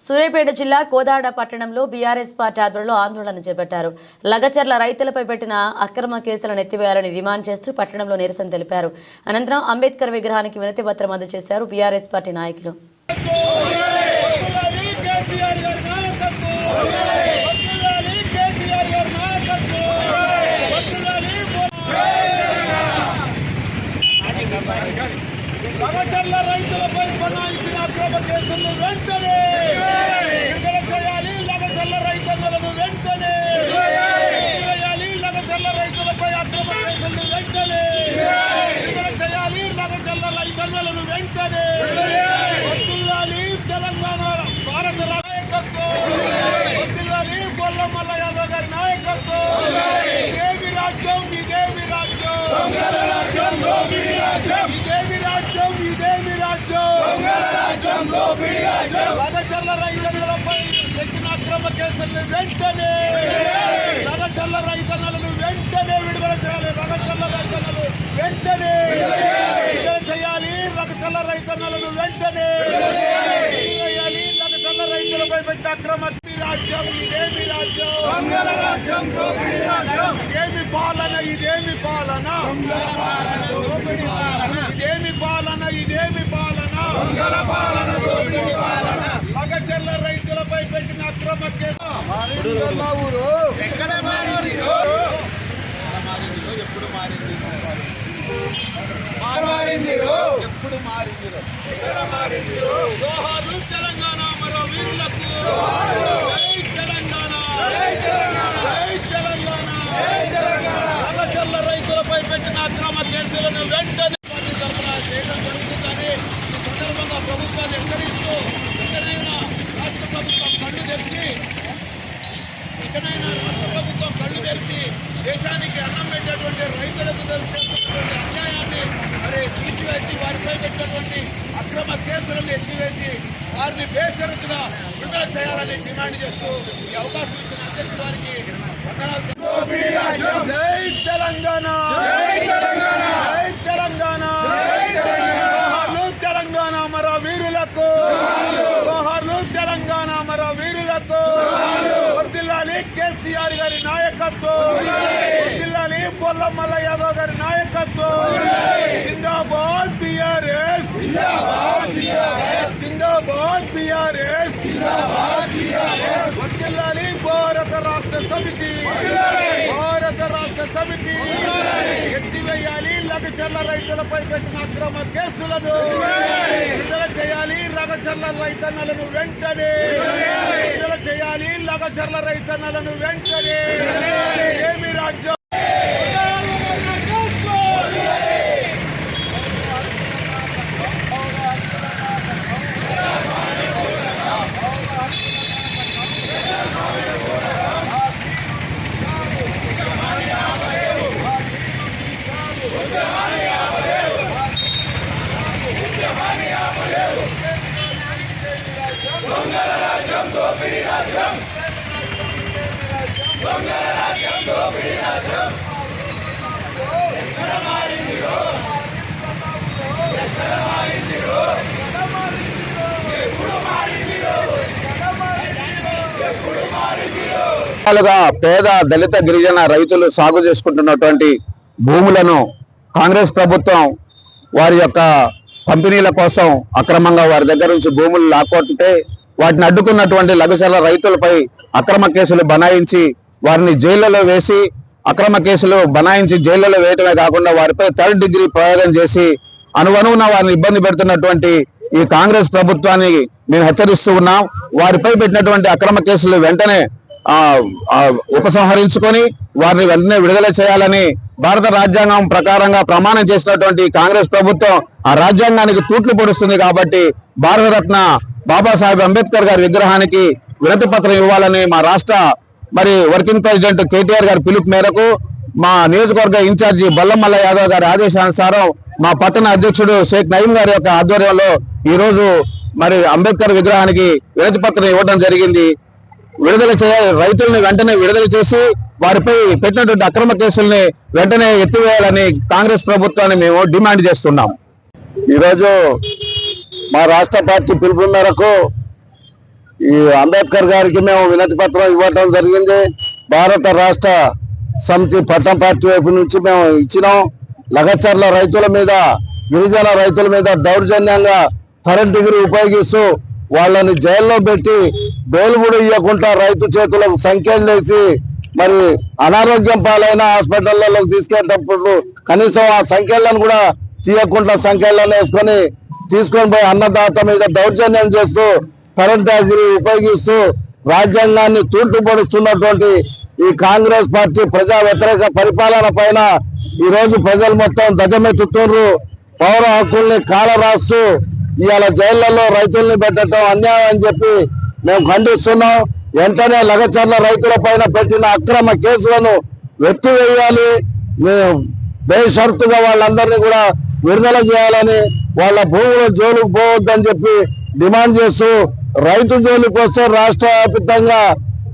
సూర్యాపేట జిల్లా కోదాడ పట్టణంలో BRS party ఆధ్వర్యంలో ఆందోళన చేపట్టారు. లగచర్ల రైతులపై పెట్టిన అక్రమ కేసులను ఎత్తివేయాలని డిమాండ్ చేస్తూ పట్టణంలో నిరసన తెలిపారు. అనంతరం అంబేద్కర్ విగ్రహానికి వినతి పత్రం అందజేశారు బీఆర్ఎస్ పార్టీ నాయకులు. లగచర్ల రైతులపై బనాయించిన అక్రమ కేసులను వెంటనే విడుదల చేయాలి. లగచర్ల రైతన్నలను వెంటనే ఎత్తివేయాలి. లగచర్ల రైతులపై అక్రమ కేసులను వెంటనే విడుదల చేయాలి. లగచర్ల రైతన్నలను వెంటనే వర్ధిల్లాలి. తెలంగాణ భారత నాయకత్వం వర్ధిల్లాలి. బొల్లమల్ల యాదవ్ గారి నాయకత్వం. ఇదేమి రాజ్యం, ఇదేమి రాజ్యం, ఇదేమి రాజ్యం, ఇదేమి రాజ్యం. లగచర్ల రైతన్నలపై ఎక్కిన అక్రమ కేసులను వెంటనే లగచర్ల రైతన్నలను వెంటనే విడుదల చేయాలి. లగచర్ల రైతన్నలు వెంటనే విడుదల చేయాలి. లగచర్ల రైతన్నలను వెంటనే చేయాలి. లగచర్ల రైతులపై పెట్టిన అక్రమ రాజ్యం, ఇదేమి రాజ్యం, ఇదేమి పాలన, ఇదేమి పాలన, ఇదేమి పాలన, ఇదేమి పాలన. లగచర్ల రైతులపై పెట్టిన అక్రమ కేసు ఎప్పుడు మారింది? ఎప్పుడు మారింది? జోహార్లు తెలంగాణ మరో వీరులకు. జై తెలంగాణ, జై తెలంగాణ. లగచర్ల రైతులపై పెట్టిన అక్రమ కేసులను వెంటనే తరఫున చేయడం జరుగుతుందని ఈ సందర్భంగా ప్రభుత్వాన్ని హెచ్చరిస్తూ ఎక్కడైనా రాష్ట్ర ప్రభుత్వం కళ్ళు తెరిచి దేశానికి అన్నం పెట్టేటువంటి రైతులకు చేస్తున్నటువంటి అన్యాయాన్ని మరి తీసివేసి వారిపై పెట్టినటువంటి అక్రమ కేసులను ఎత్తివేసి వారిని బేషరతుగా విడుదల చేయాలని డిమాండ్ చేస్తూ ఈ అవకాశం ఇచ్చిన అధ్యక్షుడు వారికి వందనాలు. జై తెలంగాణ, జై తెలంగాణ, జోహార్లు తెలంగాణ మరో వీరులకు. జోహార్లు తెలంగాణ మరో వీరులకు. వర్ధిల్లాలి కేసీఆర్ గారి నాయకత్వం. వర్ధిల్లాలి బొల్లమల్ల యాదవ్ గారి నాయకత్వం. జిందాబాద్ బీఆర్ఎస్, జిందాబాద్ బీఆర్ఎస్. వర్ధిల్లాలి భారత రాష్ట్ర సమితి, భారత రాష్ట్ర సమితి. ఎత్తివేయాలి లగచర్ల రైతులపై పెట్టిన అక్రమ కేసులను విడుదల చేయాలి. లగచర్ల రైతన్నలను వెంటనే విడుదల చేయాలి. లగచర్ల రైతన్నలను వెంటనే. ఏమి రాజ్యం, పేద దళిత గిరిజన రైతులు సాగు చేసుకుంటున్నటువంటి భూములను కాంగ్రెస్ ప్రభుత్వం వారి యొక్క కంపెనీల కోసం అక్రమంగా వారి దగ్గర నుంచి భూములు లాక్కొట్టే వాటిని అడ్డుకున్నటువంటి లగచర్ల రైతులపై అక్రమ కేసులు బనాయించి వారిని జైళ్లలో వేసి అక్రమ కేసులు బనాయించి జైళ్లలో వేయటమే కాకుండా వారిపై 3rd డిగ్రీ ప్రయోగం చేసి అనువనువున వారిని ఇబ్బంది పెడుతున్నటువంటి ఈ కాంగ్రెస్ ప్రభుత్వాన్ని మేము హెచ్చరిస్తూ ఉన్నాం. వారిపై పెట్టినటువంటి అక్రమ కేసులు వెంటనే ఉపసంహరించుకొని వారిని వెంటనే విడుదల చేయాలని భారత రాజ్యాంగం ప్రకారంగా ప్రమాణం చేసినటువంటి కాంగ్రెస్ ప్రభుత్వం ఆ రాజ్యాంగానికి తూట్లు పొడుస్తుంది. కాబట్టి భారతరత్న బాబాసాహెబ్ అంబేద్కర్ గారి విగ్రహానికి వినతి పత్రం ఇవ్వాలని మా రాష్ట్ర వర్కింగ్ ప్రెసిడెంట్ కేటీఆర్ గారి పిలుపు మేరకు మా నియోజకవర్గ ఇన్ఛార్జి బొల్లమల్ల యాదవ్ గారి ఆదేశానుసారం మా పట్టణ అధ్యక్షుడు షేక్ నయీం గారి యొక్క ఆధ్వర్యంలో ఈ రోజు అంబేద్కర్ విగ్రహానికి వినతి పత్రం ఇవ్వడం జరిగింది. విడుదల చేయాలి, రైతుల్ని వెంటనే విడుదల చేసి వారిపై పెట్టినటువంటి అక్రమ కేసుల్ని వెంటనే ఎత్తివేయాలని కాంగ్రెస్ ప్రభుత్వాన్ని మేము డిమాండ్ చేస్తున్నాం. ఈరోజు మా రాష్ట్ర పార్టీ పిలుపు మేరకు ఈ అంబేద్కర్ గారికి మేము వినతి పత్రం ఇవ్వటం జరిగింది. భారత రాష్ట్ర సమితి పట్టణ పార్టీ వైపు నుంచి మేము ఇచ్చినాం. లగచర్ల రైతుల మీద, గిరిజన రైతుల మీద దౌర్జన్యంగా థర్డ్ డిగ్రీ ఉపయోగిస్తూ వాళ్ళని జైల్లో పెట్టి బెయిల్ కూడా ఇవ్వకుండా రైతు చేతులకు సంఖ్యలు వేసి మరి అనారోగ్యం పాలైన హాస్పిటల్లో తీసుకెళ్ళేటప్పుడు కనీసం ఆ సంఖ్యలను కూడా తీయకుండా సంఖ్యలను వేసుకొని తీసుకొని పోయి అన్నదాత మీద దౌర్జన్యం చేస్తూ థర్డ్ డిగ్రీ ఉపయోగిస్తూ రాజ్యాంగాన్ని తూర్పుపడుస్తున్నటువంటి ఈ కాంగ్రెస్ పార్టీ ప్రజా వ్యతిరేక పరిపాలన పైన ఈ రోజు ప్రజలు మొత్తం ధ్వజమెత్తుతున్నారు. పౌర హక్కుల్ని కాల రాస్తూ ఇవాళ జైళ్లలో రైతుల్ని పెట్టడం అన్యాయం అని చెప్పి మేము ఖండిస్తున్నాం. వెంటనే లగచర్ల రైతుల పైన పెట్టిన అక్రమ కేసులను ఎత్తివేయాలి. బేషరతుగా వాళ్ళందరినీ కూడా విడుదల చేయాలని, వాళ్ళ భూముల జోలికి పోవద్దని చెప్పి డిమాండ్ చేస్తూ, రైతు జోలికి వస్తే రాష్ట్ర వ్యాప్తంగా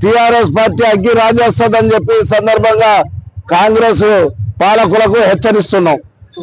టిఆర్ఎస్ పార్టీ అగ్గి రాజేస్తుందని చెప్పి సందర్భంగా కాంగ్రెస్ పాలకులకు హెచ్చరిస్తున్నాం.